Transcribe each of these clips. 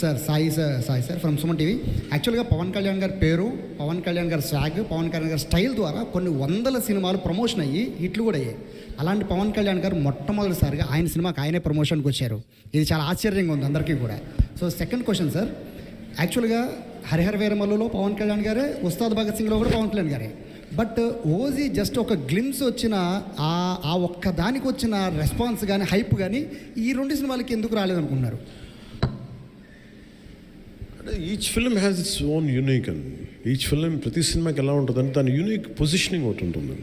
Sir Sai sir from Suman TV. యాక్చువల్గా పవన్ కళ్యాణ్ గారి పేరు, పవన్ కళ్యాణ్ గారి స్వాగ్, పవన్ కళ్యాణ్ గారి స్టైల్ ద్వారా కొన్ని వందల సినిమాలు ప్రమోషన్ అయ్యి హిట్లు కూడా అయ్యాయి. అలాంటి పవన్ కళ్యాణ్ గారు మొట్టమొదటిసారిగా ఆయన సినిమాకి ఆయనే ప్రమోషన్కి వచ్చారు. ఇది చాలా ఆశ్చర్యంగా ఉంది అందరికీ కూడా. సో సెకండ్ క్వశ్చన్ సార్, యాక్చువల్గా హరిహర వీరమల్లులో పవన్ కళ్యాణ్ గారే, ఉస్తాద్ భగత్ సింగ్లో కూడా పవన్ కళ్యాణ్ గారే. బట్ ఓజీ జస్ట్ ఒక గ్లిమ్స్ వచ్చిన ఆ ఒక్క దానికి వచ్చిన రెస్పాన్స్ కానీ హైప్ కానీ ఈ రెండు సినిమాలకి ఎందుకు రాలేదనుకుంటున్నారు? Each film has its own unique and each film ప్రతి సినిమాకి ఎలా ఉంటుందంటే దాని యూనిక్ పొజిషనింగ్ ఒకటి ఉంటుంది.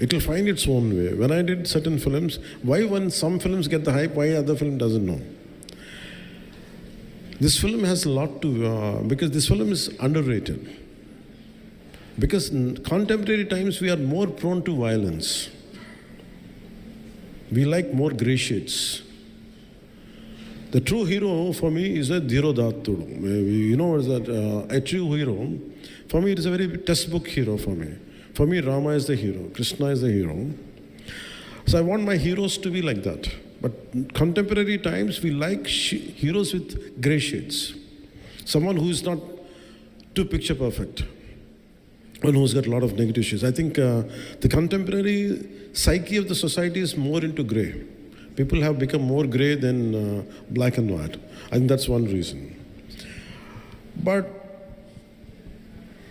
It will find its own way. When I did certain films, why one some films get the hype, why other film doesn't no. This film has a lot to, because this film is underrated. Because in contemporary times we are more prone to violence. We like more grey shades. The true hero for me is a Dhirodhattudu. You know what is that? A true hero, for me it is a very textbook hero for me. For me Rama is the hero, Krishna is the hero. So I want my heroes to be like that. But contemporary times we like heroes with grey shades. Someone who is not too picture perfect. One who's got a lot of negative shades. I think the contemporary psyche of the society is more into grey. People have become more grey than black and white. I think that's one reason. But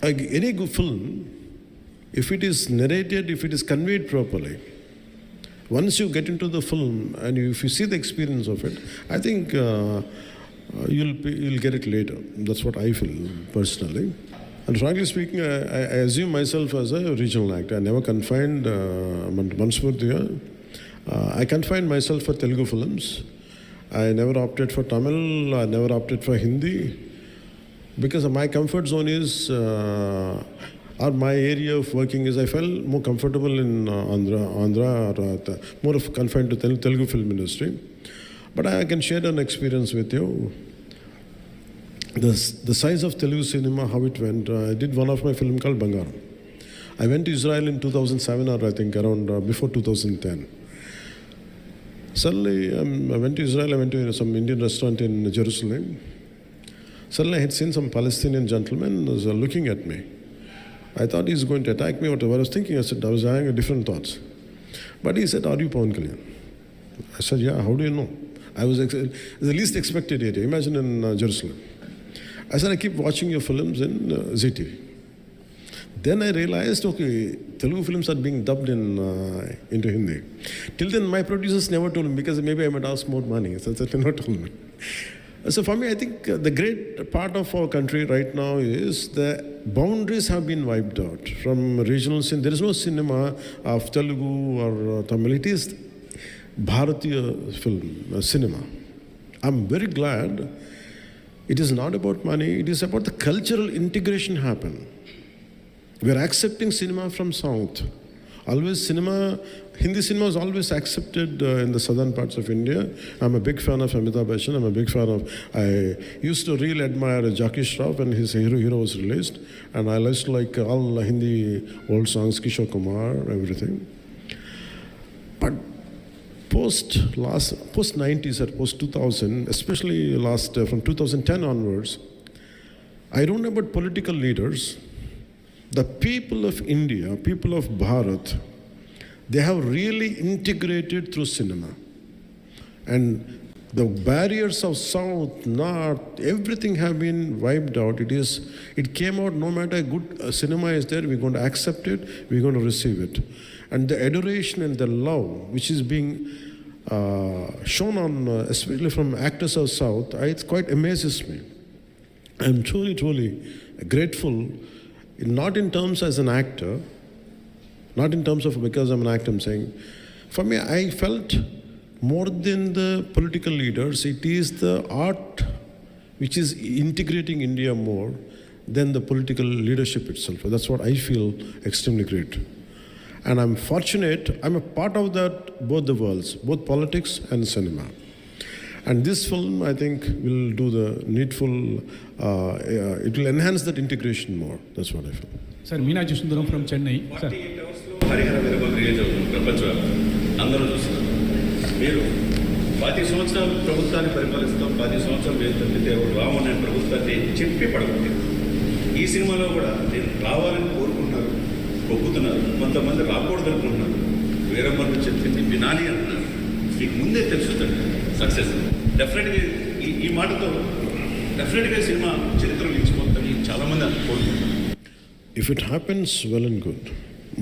any good film, if it is narrated, if it is conveyed properly, once you get into the film and if you see the experience of it, I think you'll get it later. That's what I feel personally. And frankly speaking, I assume myself as a regional actor. I never confined I confined myself for Telugu films. I never opted for Tamil. I never opted for Hindi because my comfort zone is or my area of working is I felt more comfortable in Andhra or more of confined to Telugu film industry. But I can share an experience with you. The size of Telugu cinema, how it went. I did one of my film called Bangaram. I went to Israel in 2007 or I think around before 2010. Suddenly I went to Israel, I went to some Indian restaurant in Jerusalem. Suddenly I had seen some Palestinian gentleman was looking at me. I thought he's going to attack me, whatever. I was thinking, I was having different thoughts. But he said, "Are you Pawan Kalyan?" I said, "Yeah, how do you know?" I was the least expected area. Imagine in Jerusalem. I said, "I keep watching your films in ZTV." Then I realized, okay, Telugu films are being dubbed into Hindi. Till then, my producers never told me because maybe I might ask more money. So they never told me. So for me, I think the great part of our country right now is the boundaries have been wiped out from regional cinema. There is no cinema of Telugu or Tamil. It is Bharatiya film, cinema. I'm very glad it is not about money. It is about the cultural integration happen. We are accepting cinema from South. Always Hindi cinema was always accepted in the southern parts of India. I'm a big fan of Amitabh Bachchan. I used to really admire Jackie Shroff when his Hero was released. And I used to like all Hindi old songs, Kishore Kumar, everything. But post 90s or post 2000, especially from 2010 onwards, I don't know about political leaders. The people of India, people of Bharat, they have really integrated through cinema. And the barriers of South, North, everything have been wiped out. It came out, no matter good cinema is there, we're going to accept it, we're going to receive it. And the adoration and the love which is being shown on, especially from actors of South, it quite amazes me. I'm truly, truly grateful. Not in terms as an actor, not in terms of because I'm an actor, I'm saying. For me, I felt more than the political leaders, it is the art which is integrating India more than the political leadership itself. That's what I feel extremely great. And I'm fortunate, I'm a part of that, both the worlds, both politics and cinema. And this film, I think, will do the needful, it will enhance that integration more. That's what I feel. Sir, Meenakshi Sundaram from Chennai. 48 hours లో Harihara Veeramallu release అవుతుంది ప్రపంచవ్యాప్తంగా. అందరూ చూస్తున్నారు. మీరు 10 సంవత్సరాలు ప్రభుత్వాన్ని పరిపాలిస్తాం, 10 సంవత్సరాలు వేలు తప్పితే రావని ప్రభుత్వాన్ని చెప్పి పడగొట్టారు. ఈ సినిమాలో కూడా నేను రావాలని కోరుకుంటున్నారు, ఒప్పుతున్నారు, కొంతమంది రాకూడదు అనుకుంటున్నారు. వీరమ్మను చెప్పింది వినాలి అంటున్నారు. మీకు ముందే తెలుసుదండి సక్సెస్ డెఫినెట్గా. ఈ మాటతో డెఫినెట్గా సినిమా చరిత్రలో నిలిచిపోతుందని చాలామంది అనుకుంటున్నారు. If it happens, well and good.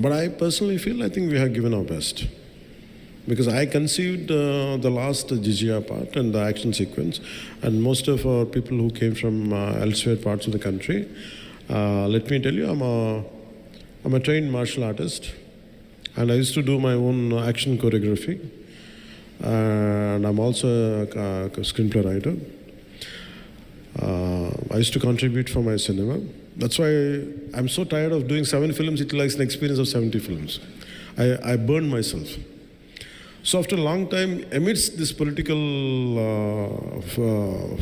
But I personally feel, I think we have given our best. Because I conceived the last Jizya part and the action sequence, and most of our people who came from elsewhere parts of the country. Let me tell you, I'm a trained martial artist, and I used to do my own action choreography, and I'm also a screenplay writer. I used to contribute for my cinema. That's why I'm so tired of doing 7 films. It likes an experience of 70 films. I burned myself. So after a long time, amidst this political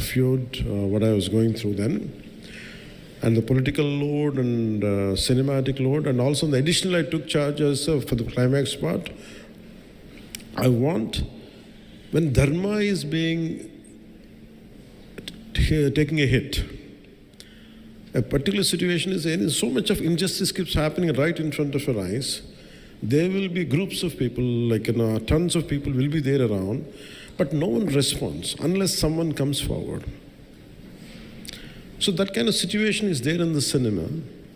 feud, what I was going through then, and the political load and cinematic load, and also the additional I took charge as for the climax part, I want, when dharma is being taking a hit, a particular situation is in, so much of injustice keeps happening right in front of our eyes. There will be groups of people, like tons of people will be there around, but no one responds unless someone comes forward. So that kind of situation is there in the cinema,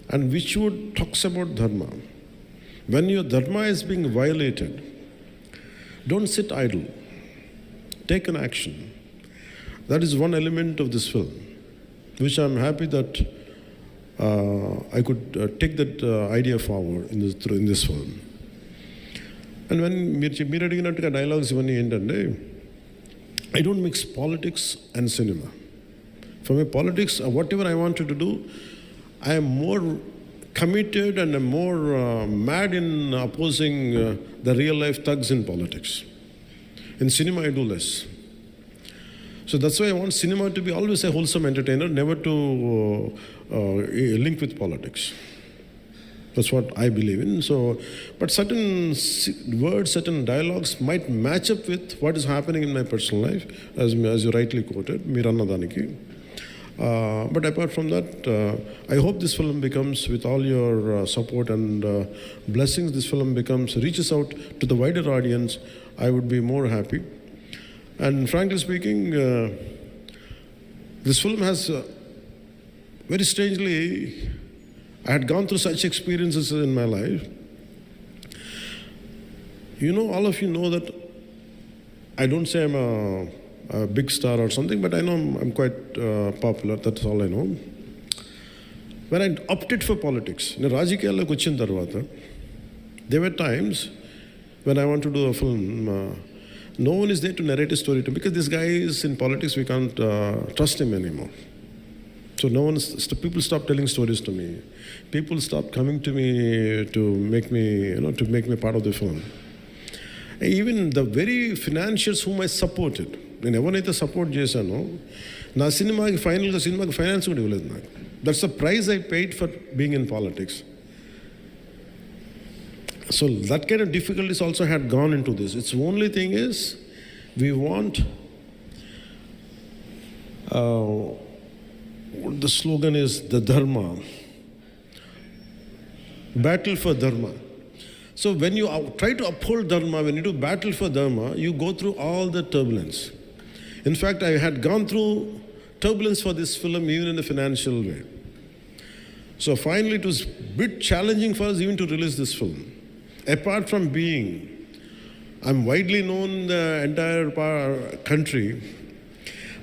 and which would talks about dharma. When your dharma is being violated, don't sit idle. Take an action. That is one element of this film, which I'm happy that I could take that idea forward in this film. And when మీరు అడిగినట్టుగా dialogues ఇవన్నీ ఏంటంటే, I don't mix politics and cinema. For me, politics, whatever I wanted to do, I am more committed and I'm more mad in opposing the real life thugs in politics. In cinema, I do less. So that's why I want cinema to be always a wholesome entertainer, never to link with politics. That's what I believe in. So, but certain words, certain dialogues might match up with what is happening in my personal life, as you rightly quoted, Mirannadaniki. But apart from that, I hope this film becomes, with all your support and blessings, this film reaches out to the wider audience. I would be more happy. And frankly speaking, this film has, very strangely, I had gone through such experiences in my life. All of you know that I don't say I'm a big star or something, but I know I'm quite popular. That's all I know. When I opted for politics, Rajikiyalloki vachin tarvata, there were times when I want to do a film, no one is there to narrate a story to me, because this guy is in politics, we can't trust him anymore. So people stopped telling stories to me. People stopped coming to me to make me part of the film. Even the very financiers whom I supported, నేను ఎవరైతే support చేశానో, నా సినిమాకి finance కూడా ఇవ్వలేదు నాకు. That's the price I paid for being in politics. So that kind of difficulties also had gone into this. Its only thing is, we want, the slogan is the dharma, battle for dharma. So when you try to uphold dharma, when you do battle for dharma, you go through all the turbulence. In fact, I had gone through turbulence for this film, even in a financial way. So finally it was a bit challenging for us even to release this film. Apart from being, I'm widely known in the entire country,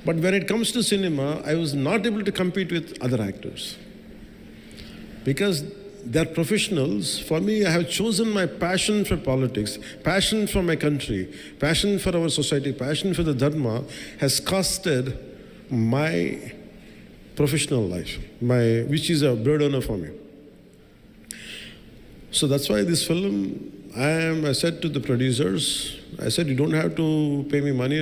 but when it comes to cinema, I was not able to compete with other actors. Because they're professionals. For me, I have chosen my passion for politics, passion for my country, passion for our society, passion for the dharma has costed my professional life, which is a burden for me. So that's why this film, I said to the producers, I said, you don't have to pay me money.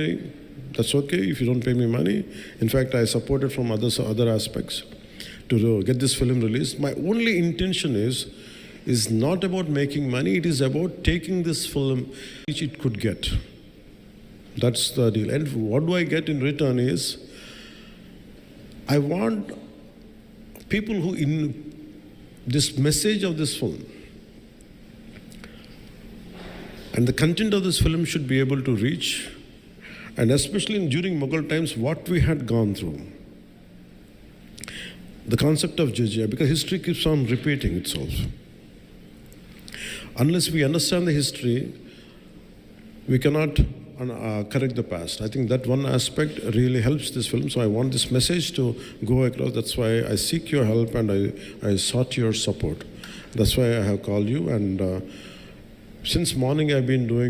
That's okay if you don't pay me money. In fact, I supported from other aspects to get this film released. My only intention is not about making money. It is about taking this film which it could get. That's the deal. And what do I get in return is, I want people who in this message of this film and the content of this film should be able to reach, and especially during Mughal times, what we had gone through. The concept of jizya, because history keeps on repeating itself. Unless we understand the history, we cannot correct the past. I think that one aspect really helps this film. So I want this message to go across. That's why I seek your help and I sought your support. That's why I have called you. And since morning I've been doing